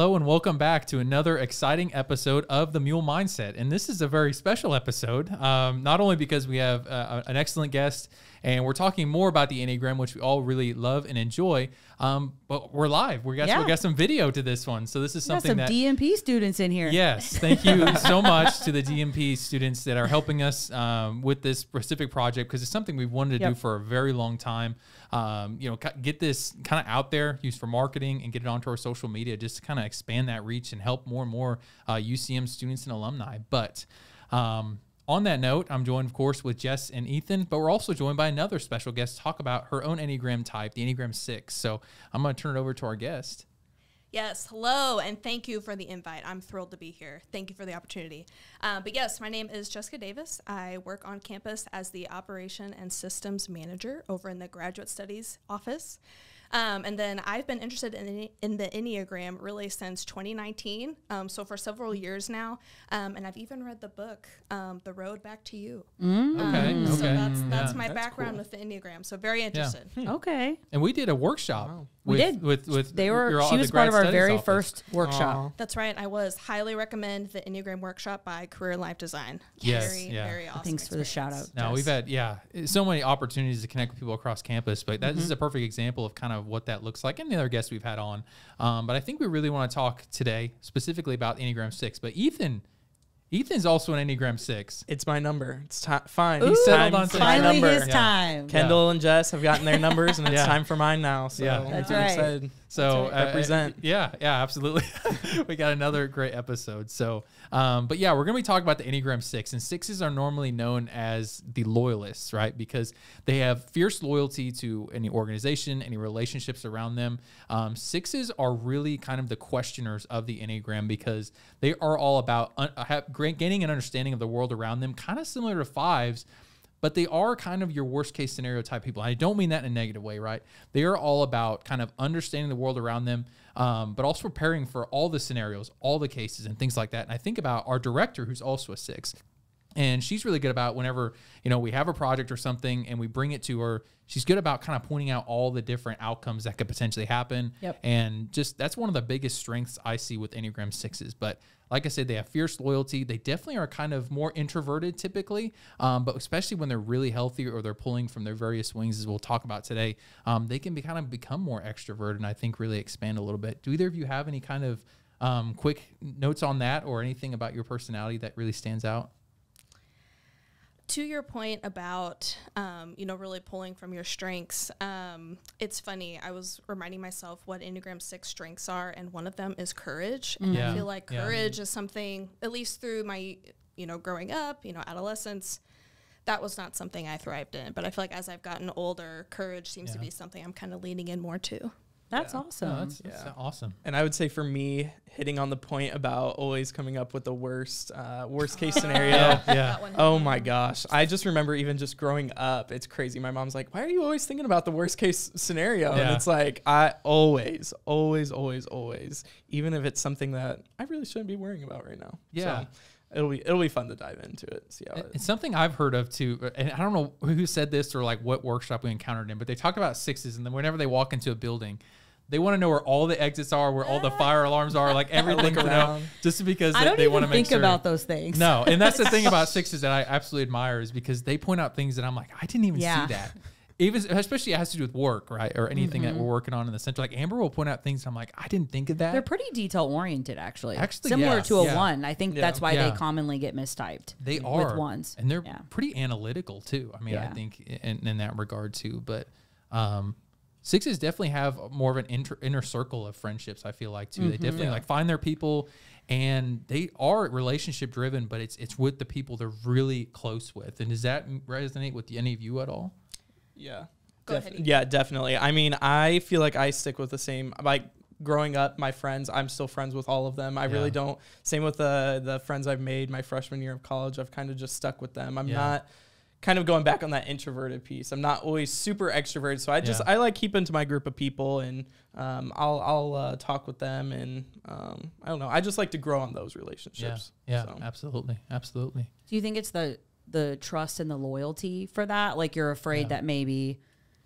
Hello and welcome back to another exciting episode of the Mule Mindset. And this is a very special episode, not only because we have an excellent guest and we're talking more about the Enneagram, which we all really love and enjoy, but we're live. We got some video to this one. So this is something that... DMP students in here. Yes. Thank you so much to the DMP students that are helping us with this specific project, because it's something we've wanted to do for a very long time. Get this kind of out there, used for marketing, and get it onto our social media just to kind of expand that reach and help more and more UCM students and alumni. But on that note, I'm joined, of course, with Jess and Ethan, but we're also joined by another special guest to talk about her own Enneagram type, the Enneagram 6. So I'm going to turn it over to our guest. Yes, hello, and thank you for the invite. I'm thrilled to be here. Thank you for the opportunity. But yes, my name is Jessica Davis. I work on campus as the Operation and Systems Manager over in the Graduate Studies office. And then I've been interested in the Enneagram really since 2019, so for several years now. And I've even read the book, The Road Back to You. So that's my background with the Enneagram, so very interested. Yeah. Okay. And we did a workshop. Wow. We did. She was part of our very first workshop. Aww. That's right. I was. Highly recommend the Enneagram workshop by Career and Life Design. Yes. Very awesome. Thanks for the shout out. No, we've had, so many opportunities to connect with people across campus, but this is a perfect example of kind of what that looks like and the other guests we've had on. But I think we really want to talk today specifically about Enneagram 6. But Ethan's also an Enneagram 6. It's my number. It's fine. Ooh, He's time on for to my finally number. his time. Kendall and Jess have gotten their numbers, and it's time for mine now. So That's I'm right. excited. So represent. Absolutely. We got another great episode. So, we're going to be talking about the Enneagram 6, and 6s are normally known as the loyalists, right? Because they have fierce loyalty to any organization, any relationships around them. 6s are really kind of the questioners of the Enneagram, because they are all about gaining an understanding of the world around them, kind of similar to 5s. But they are kind of your worst case scenario type people. I don't mean that in a negative way, right? They are all about kind of understanding the world around them, but also preparing for all the scenarios, all the cases and things like that. And I think about our director, who's also a 6. And she's really good about whenever, we have a project or something and we bring it to her, she's good about kind of pointing out all the different outcomes that could potentially happen. Yep. And just that's one of the biggest strengths I see with Enneagram 6s. But like I said, they have fierce loyalty. They definitely are kind of more introverted typically, but especially when they're really healthy or they're pulling from their various wings, as we'll talk about today, they can become more extroverted and I think really expand a little bit. Do either of you have any kind of quick notes on that or anything about your personality that really stands out? To your point about, really pulling from your strengths, it's funny. I was reminding myself what Enneagram 6 strengths are, and one of them is courage. And I feel like courage is something, at least through my, growing up, adolescence, that was not something I thrived in. But I feel like as I've gotten older, courage seems to be something I'm kind of leaning in more to. That's awesome. No, that's awesome. And I would say for me, hitting on the point about always coming up with the worst case scenario. Oh my gosh. I just remember even just growing up, it's crazy. My mom's like, why are you always thinking about the worst case scenario? And it's like, I always, even if it's something that I really shouldn't be worrying about right now. Yeah. So it'll be fun to dive into it. See how it's something I've heard of too, and I don't know who said this or like what workshop we encountered in, but they talked about 6s, and then whenever they walk into a building, they want to know where all the exits are, where all the fire alarms are, like everything to know, just because they want to make sure. I don't even think about those things. No, and that's the thing about 6s that I absolutely admire, is because they point out things that I'm like, I didn't even see that. Even especially it has to do with work, right, or anything that we're working on in the center. Like Amber will point out things, and I'm like, I didn't think of that. They're pretty detail oriented, actually. Similar yes. to a 1. I think that's why they commonly get mistyped. They are with 1s, and they're pretty analytical too. I mean, I think in that regard too. But 6s definitely have more of an inner circle of friendships, I feel like too. They definitely like find their people, and they are relationship driven, but it's with the people they're really close with. And does that resonate with any of you at all? Yeah. Go ahead. Yeah, definitely. I mean, I feel like I stick with the same, like growing up, my friends, I'm still friends with all of them. I really don't. Same with the friends I've made my freshman year of college. I've kind of just stuck with them. I'm not kind of going back on that introverted piece. I'm not always super extroverted. So I like keeping to my group of people, and I'll talk with them, and I don't know. I just like to grow on those relationships. Yeah, so. Absolutely. Do you think it's the trust and the loyalty for that? Like you're afraid that maybe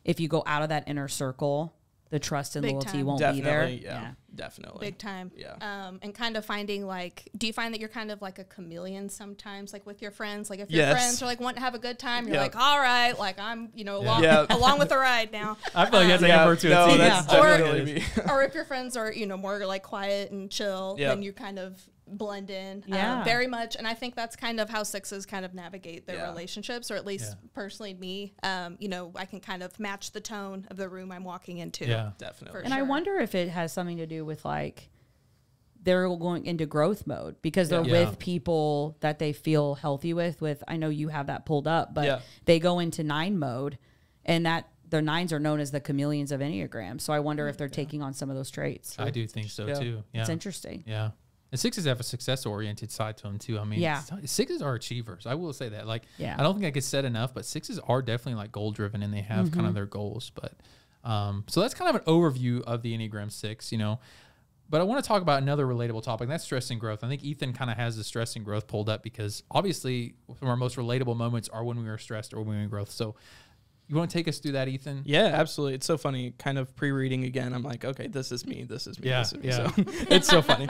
if you go out of that inner circle the trust and Big loyalty time. won't Definitely, be there. yeah. Definitely. Big time. Yeah. And kind of finding like, do you find that you're kind of like a chameleon sometimes, like with your friends? Like if your friends are like want to have a good time, you're like, all right, like I'm, along with the ride now. I feel like that's Amber to a T. That's definitely me. Or if your friends are, more like quiet and chill, then you kind of blend in very much. And I think that's kind of how sixes kind of navigate their relationships, or at least personally me. I can kind of match the tone of the room I'm walking into. Yeah, definitely. And I wonder if it has something to do with like they're going into growth mode because they're with people that they feel healthy with. I know you have that pulled up, but they go into 9 mode, and that their 9s are known as the chameleons of Enneagram. So I wonder if they're taking on some of those traits. I do think so too. Yeah. It's interesting. Yeah. And 6s have a success-oriented side to them too. I mean, 6s are achievers. I will say that. Like, I don't think I could said enough, but 6s are definitely like goal-driven, and they have kind of their goals. But so that's kind of an overview of the Enneagram 6. But I want to talk about another relatable topic, and that's stress and growth. I think Ethan kind of has the stress and growth pulled up because obviously some of our most relatable moments are when we are stressed or when we're in growth. So you want to take us through that, Ethan? Yeah, absolutely. It's so funny. Kind of pre-reading again. I'm like, okay, this is me. This is me. Yeah, this is me. So it's so funny.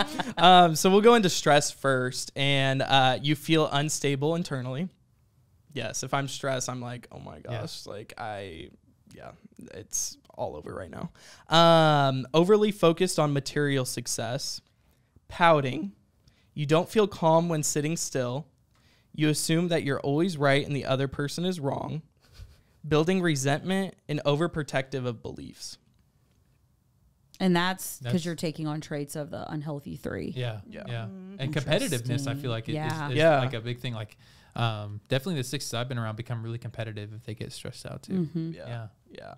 So we'll go into stress first, and you feel unstable internally. Yes, if I'm stressed, I'm like, oh my gosh, it's all over right now. Overly focused on material success, pouting. You don't feel calm when sitting still. You assume that you're always right and the other person is wrong. Building resentment and overprotective of beliefs. And that's because you're taking on traits of the unhealthy 3. Yeah. And competitiveness, I feel like is like a big thing. Like definitely the 6s I've been around become really competitive if they get stressed out too. Yeah.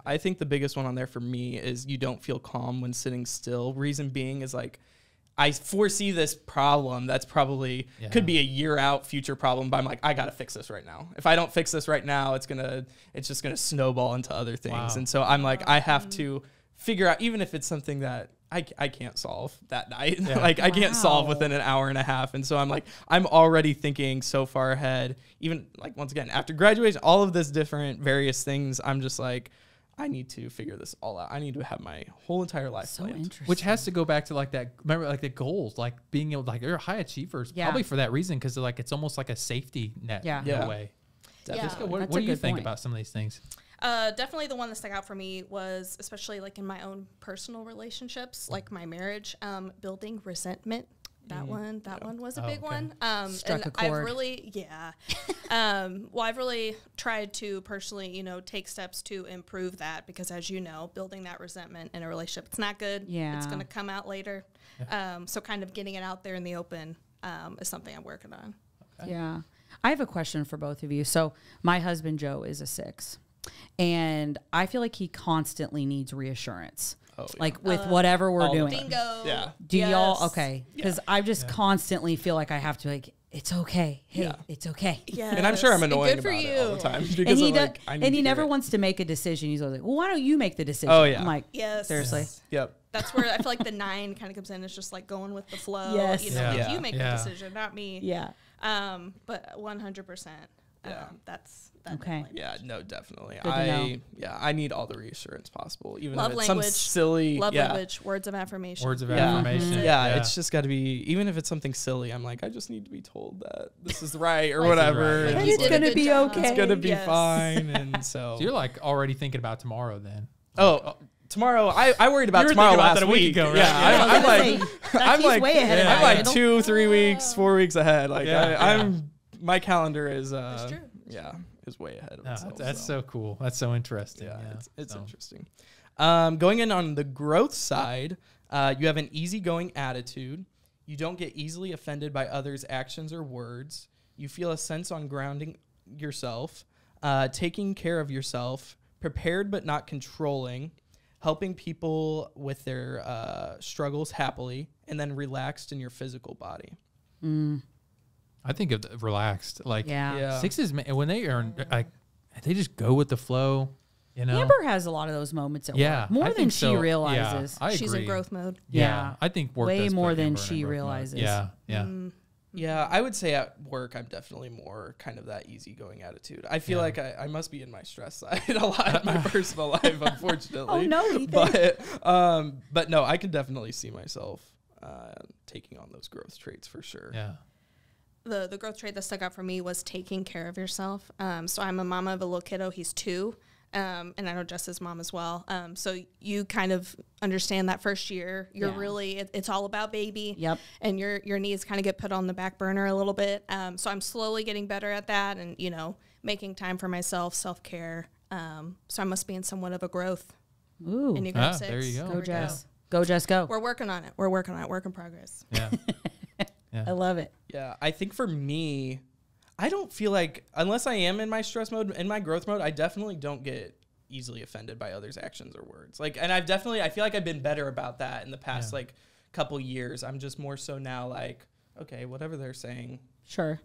I think the biggest one on there for me is you don't feel calm when sitting still. Reason being is like, I foresee this problem that's probably could be a year out future problem, but I'm like, I got to fix this right now. If I don't fix this right now, it's just going to snowball into other things. Wow. And so I'm like, I have to figure out, even if it's something that I can't solve that night, like I can't solve within an hour and a half. And so I'm like, I'm already thinking so far ahead, even like once again, after graduation, all of this different various things, I'm just like, I need to figure this all out. I need to have my whole entire life planned. Interesting. Which has to go back to like that, remember like the goals, like being able to, like they're high achievers, probably for that reason, because like it's almost like a safety net in a way. Jessica, what do you think about some of these things? Definitely the one that stuck out for me was, especially like in my own personal relationships, like my marriage, building resentment. That one was a big one. Struck a chord. I've really, I've really tried to personally, take steps to improve that, because as you know, building that resentment in a relationship, it's not good. Yeah. It's going to come out later. So kind of getting it out there in the open is something I'm working on. Okay. Yeah. I have a question for both of you. So my husband, Joe, is a 6, and I feel like he constantly needs reassurance. Like with whatever we're doing. Bingo. Yeah. Do y'all? Okay. Because I just constantly feel like I have to like, it's okay. Hey, it's okay. Yes. And I'm sure I'm annoying about it all the time. Because he never wants to make a decision. He's always like, well, why don't you make the decision? Oh, yeah. I'm like, yes. Seriously. Yep. That's where I feel like the 9 kind of comes in. It's just like going with the flow. Yes. Like you make the decision, not me. Yeah. But 100%. That's okay. Yeah, no, definitely. I need all the reassurance possible. Even love if it's language, some silly language, words of affirmation. Words of affirmation. Yeah, it's just got to be, even if it's something silly, I'm like, I just need to be told that this is right or whatever. Like it's going to be okay. It's going to be fine. And so you're like already thinking about tomorrow then. Tomorrow, I worried about tomorrow last week ago, right? Yeah, I'm like way ahead. I'm like 2, 3 weeks, 4 weeks ahead. Like I'm my calendar is That's true. Is way ahead of itself. That's so cool. That's so interesting. Yeah, it's interesting. Going in on the growth side, you have an easygoing attitude. You don't get easily offended by others' actions or words. You feel a sense on grounding yourself, taking care of yourself, prepared but not controlling, helping people with their struggles happily, and then relaxed in your physical body. I think of the relaxed, like 6s when they are like, they just go with the flow. Amber has a lot of those moments at work, more than she realizes. I agree. She's in growth mode. I think work way does more put than Amber she in growth realizes. mode. Yeah. Yeah, I would say at work, I'm definitely more kind of that easygoing attitude. I feel like I must be in my stress side a lot in my personal life, unfortunately. Oh, no, Ethan. But no, I can definitely see myself taking on those growth traits for sure. Yeah. The growth trait that stuck out for me was taking care of yourself. So I'm a mama of a little kiddo. He's 2. And I know Jess's mom as well. So you kind of understand that first year, you're really, it's all about baby. Yep. And your needs kind of get put on the back burner a little bit. So I'm slowly getting better at that and, making time for myself, self-care. So I must be in somewhat of a growth. Ooh. Enneagram 6. There you go. Go, Jess. Go, Jess, go. We're working on it. Work in progress. Yeah. I love it. Yeah, I think for me, I don't feel like, unless I am in my stress mode, in my growth mode, I definitely don't get easily offended by others' actions or words. Like, and I feel like I've been better about that in the past, like, couple years. I'm just more so now like, okay, whatever they're saying. Sure.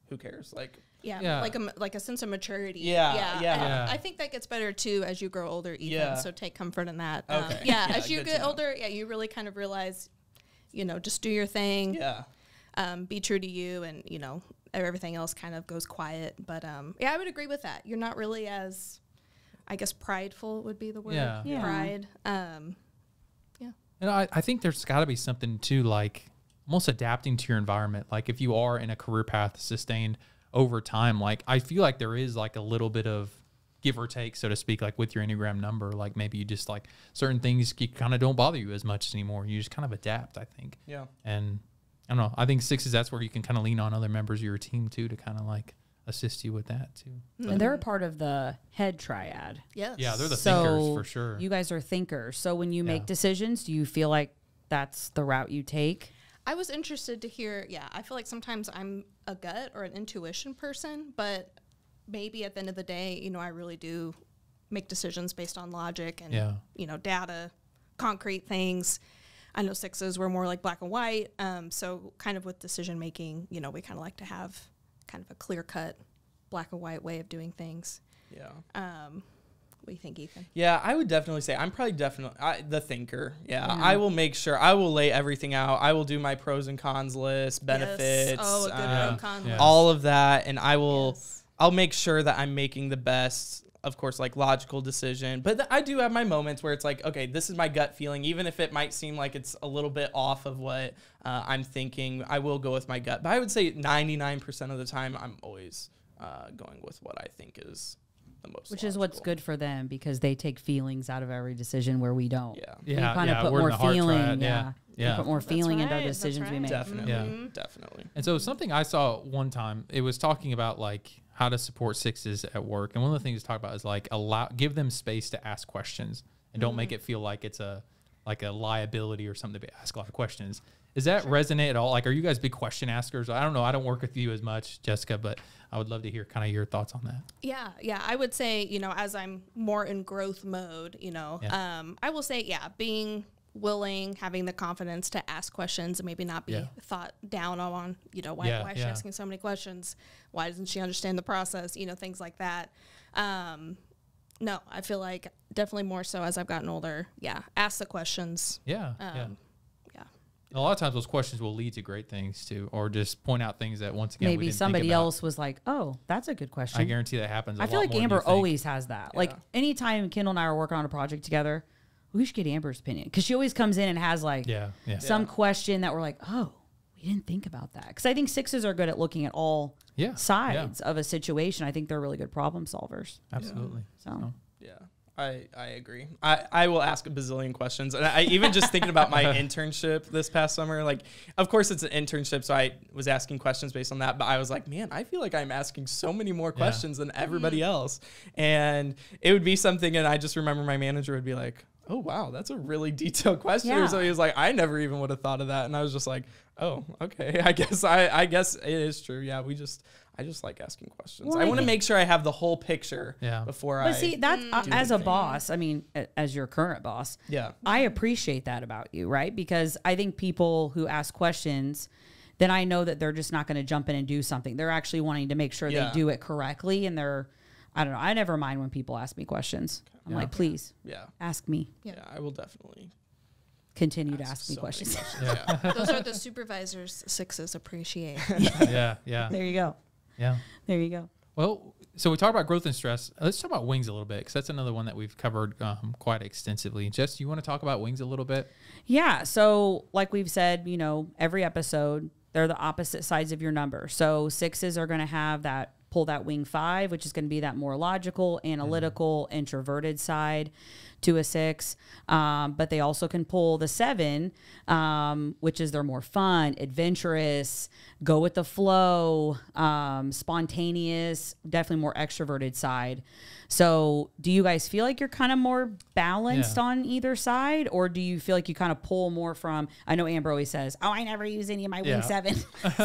Who cares? Like, like a sense of maturity. Yeah. I think that gets better too as you grow older, Ethan. Yeah. So take comfort in that. Okay. As you get older, you really kind of realize, just do your thing. Yeah. Be true to you, and everything else kind of goes quiet. But I would agree with that. You're not really as, I guess, prideful would be the word. Yeah. Pride. And I think there's got to be something too, like almost adapting to your environment. Like if you are in a career path sustained over time, like I feel like there is like a little bit of give or take, so to speak, like with your Enneagram number. Like maybe you just like certain things kind of don't bother you as much anymore. You just kind of adapt, I think. Yeah. And I don't know. I think 6s, that's where you can kind of lean on other members of your team too to kind of like assist you with that too. And they're a part of the head triad. Yes. Yeah, they're the thinkers for sure. You guys are thinkers. So when you make decisions, do you feel like that's the route you take? I was interested to hear, I feel like sometimes I'm a gut or an intuition person, but maybe at the end of the day, I really do make decisions based on logic and, data, concrete things. I know 6s were more like black and white. So kind of with decision making, we kind of like to have kind of a clear cut black and white way of doing things. Yeah. What do you think, Ethan? Yeah, I would definitely say I'm probably the thinker. Yeah, I will make sure I will lay everything out. I will do my pros and cons list, benefits, Yes. Oh, a good pro and con list. all of that, and I'll make sure that I'm making the best, of course, like logical decision. But I do have my moments where it's like, okay, this is my gut feeling, even if it might seem like it's a little bit off of what I'm thinking. I will go with my gut, but I would say 99% of the time, I'm always going with what I think is the most Which logical. is what's good for them because they take feelings out of every decision where we don't. We kind of put we're more in the heart feeling. triad. We put more feeling into our decisions we make. Definitely. Definitely. And so something I saw one time, it was talking about like how to support 6s at work. And one of the things to talk about is like give them space to ask questions and don't make it feel like it's a liability or something to ask a lot of questions. Does that resonate at all? Like, are you guys big question askers? I don't know. I don't work with you as much, Jessica, but I would love to hear kind of your thoughts on that. Yeah. I would say, as I'm more in growth mode, I will say, being willing, having the confidence to ask questions and maybe not be thought down on, why is she asking so many questions? Why doesn't she understand the process? Things like that. No, I feel like definitely more so as I've gotten older. Yeah. Ask the questions. Yeah. A lot of times those questions will lead to great things too, or just point out things that once again, maybe somebody else was like, oh, that's a good question. I guarantee that happens. I feel like Amber always has that. Yeah. Like anytime Kendall and I are working on a project together, we should get Amber's opinion because she always comes in and has like some question that we're like, oh, we didn't think about that. Because I think 6s are good at looking at all sides of a situation. I think they're really good problem solvers. Absolutely. So. I agree. I will ask a bazillion questions. And I even just thinking about my internship this past summer, like, of course it's an internship, so I was asking questions based on that, but I was like, man, I feel like I'm asking so many more questions than everybody else. And it would be something, and I just remember my manager would be like, oh, wow, that's a really detailed question. Yeah. So he was like, I never even would have thought of that. And I was just like, oh, okay. I guess it is true. Yeah, I just like asking questions. Well, I want to make sure I have the whole picture before But see, that's as a boss, I mean, as your current boss, I appreciate that about you, right? Because I think people who ask questions, then I know that they're just not going to jump in and do something. They're actually wanting to make sure they do it correctly. And I don't know. I never mind when people ask me questions. I'm like, please ask me. Yeah, I will definitely continue to ask me questions. Yeah. Those are the supervisors 6s appreciate. Yeah. There you go. Yeah. There you go. Well, so we talked about growth and stress. Let's talk about wings a little bit, because that's another one that we've covered quite extensively. Jess, you want to talk about wings a little bit? Yeah. So like we've said, every episode, they're the opposite sides of your number. So 6s are going to have pull that wing 5, which is going to be that more logical, analytical, introverted side to a 6. But they also can pull the 7, which is their more fun, adventurous, go with the flow, spontaneous, definitely more extroverted side. So do you guys feel like you're kind of more balanced on either side, or do you feel like you kind of pull more from, I know Amber always says, I never use any of my wing 7,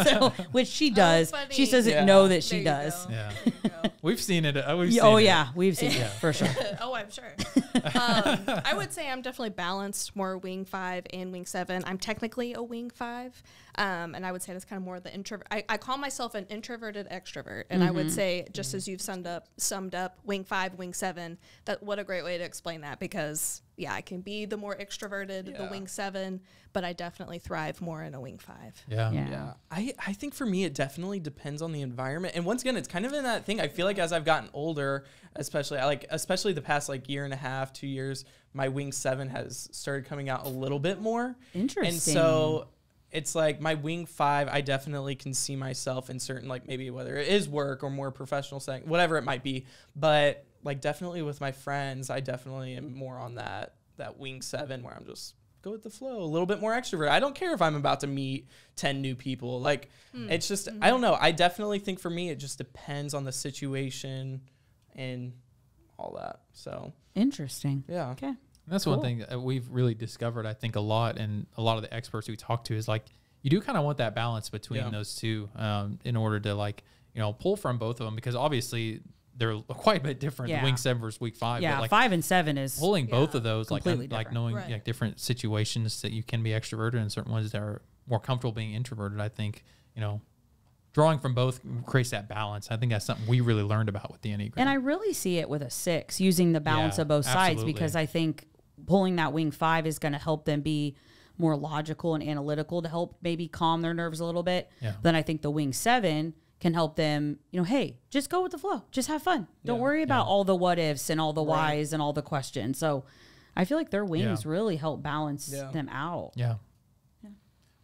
so, which she does. She doesn't know that she does. Yeah. We've seen it. We've seen it for sure. Oh, I'm sure. I would say I'm definitely balanced, more wing 5 and wing 7. I'm technically a wing 5. And I would say that's kind of more the introvert. I call myself an introverted extrovert. And I would say, just as you've summed up wing 5, wing 7, what a great way to explain that, because I can be the more extroverted, the wing 7, but I definitely thrive more in a wing 5. Yeah. I think for me, it definitely depends on the environment. And once again, it's kind of in that thing. I feel like as I've gotten older, especially the past year and a half, 2 years, my wing 7 has started coming out a little bit more. Interesting. And so it's like my wing 5, I definitely can see myself in certain, maybe whether it is work or more professional setting, whatever it might be. But definitely with my friends, I definitely am more on that wing 7 where I'm just go with the flow, a little bit more extrovert. I don't care if I'm about to meet 10 new people. It's just, I don't know. I definitely think for me, it just depends on the situation and all that. So interesting. Yeah. Okay. That's one thing that we've really discovered, I think, a lot, and a lot of the experts we talk to is you do kind of want that balance between those two in order to pull from both of them, because obviously they're quite a bit different. Wing 7 versus week 5. Yeah, but 5 and 7 is pulling both of those, knowing different situations that you can be extroverted and certain ones that are more comfortable being introverted. I think drawing from both creates that balance. I think that's something we really learned about with the Enneagram. And I really see it with a 6, using the balance of both sides, because I think pulling that wing 5 is going to help them be more logical and analytical to help maybe calm their nerves a little bit. Then I think the wing 7 can help them, hey, just go with the flow. Just have fun. Don't worry about all the what ifs and all the whys and all the questions. So I feel like their wings really help balance them out. Yeah.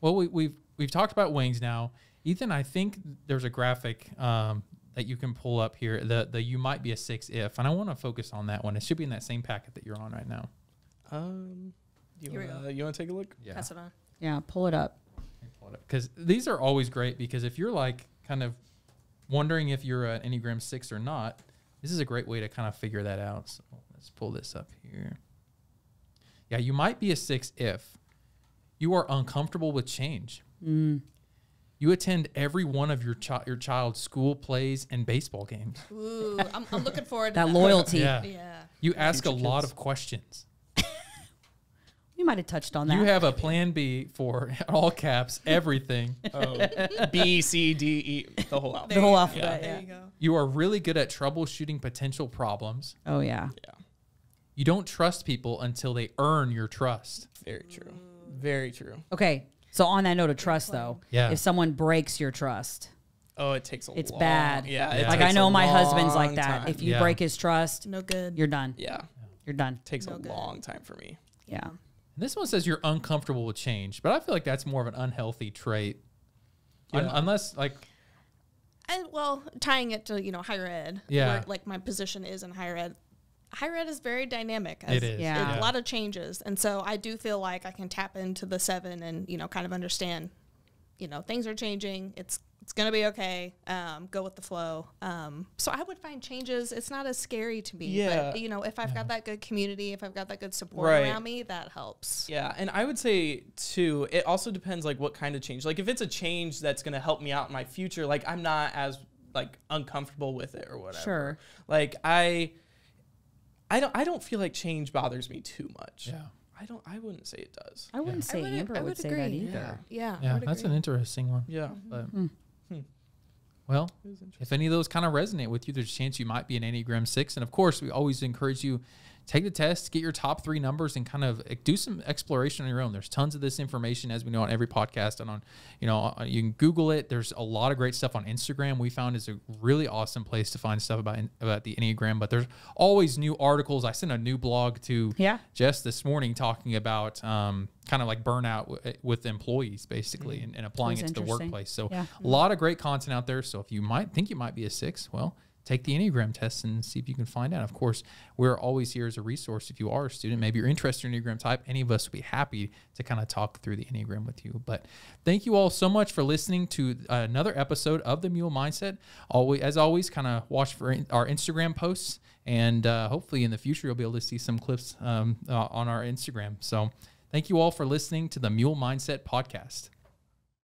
Well, we've talked about wings now. Ethan, I think there's a graphic that you can pull up here. The you might be a 6 if, and I want to focus on that one. It should be in that same packet that you're on right now. You want to take a look? Yeah. Pass it on. Yeah, pull it up. Because these are always great, because if you're kind of wondering if you're an Enneagram 6 or not, this is a great way to kind of figure that out. So let's pull this up here. Yeah, you might be a 6 if you are uncomfortable with change. You attend every one of your child's school plays and baseball games. Ooh, I'm looking forward to that loyalty. Yeah. You ask a lot of questions. We might have touched on that. You have a plan B for, all caps, everything. B, C, D, E, the whole alphabet. The whole alphabet. There you go. You are really good at troubleshooting potential problems. Oh, yeah. You don't trust people until they earn your trust. Very true. Very true. Okay. So on that note of trust, though, if someone breaks your trust, it takes it's bad. Yeah. I know my husband's like that. Time. If you break his trust, no good. You're done. Yeah. You're done. It takes a long time for me. Yeah. This one says you're uncomfortable with change, but I feel like that's more of an unhealthy trait. Unless and tying it to higher ed, where my position is in higher ed. Higher ed is very dynamic. It is. A lot of changes, and so I do feel like I can tap into the 7 and kind of understand, things are changing. It's gonna be okay. Go with the flow. So I would find changes. It's not as scary to me. Yeah. But if I've got that good community, if I've got that good support around me, that helps. Yeah, and I would say too, it also depends what kind of change. If it's a change that's gonna help me out in my future, I'm not as uncomfortable with it or whatever. Sure. I don't feel like change bothers me too much. Yeah. I wouldn't say it does. I wouldn't say Amber would say that either. Yeah. That's an interesting one. Yeah. But, well, if any of those kind of resonate with you, there's a chance you might be an Enneagram 6. And of course, we always encourage you take the test, get your top 3 numbers, and kind of do some exploration on your own. There's tons of this information, as we know, on every podcast, and on, you can Google it. There's a lot of great stuff on Instagram. We found is a really awesome place to find stuff about the Enneagram, but there's always new articles. I sent a new blog to Jess this morning talking about kind of like burnout with employees, basically, and applying it to the workplace. So a lot of great content out there. So if you might think you might be a 6, well, take the Enneagram test and see if you can find out. Of course, we're always here as a resource. If you are a student, maybe you're interested in Enneagram type, any of us would be happy to kind of talk through the Enneagram with you. But thank you all so much for listening to another episode of the Mule Mindset. As always, kind of watch for our Instagram posts, and hopefully in the future, you'll be able to see some clips on our Instagram. So thank you all for listening to the Mule Mindset podcast.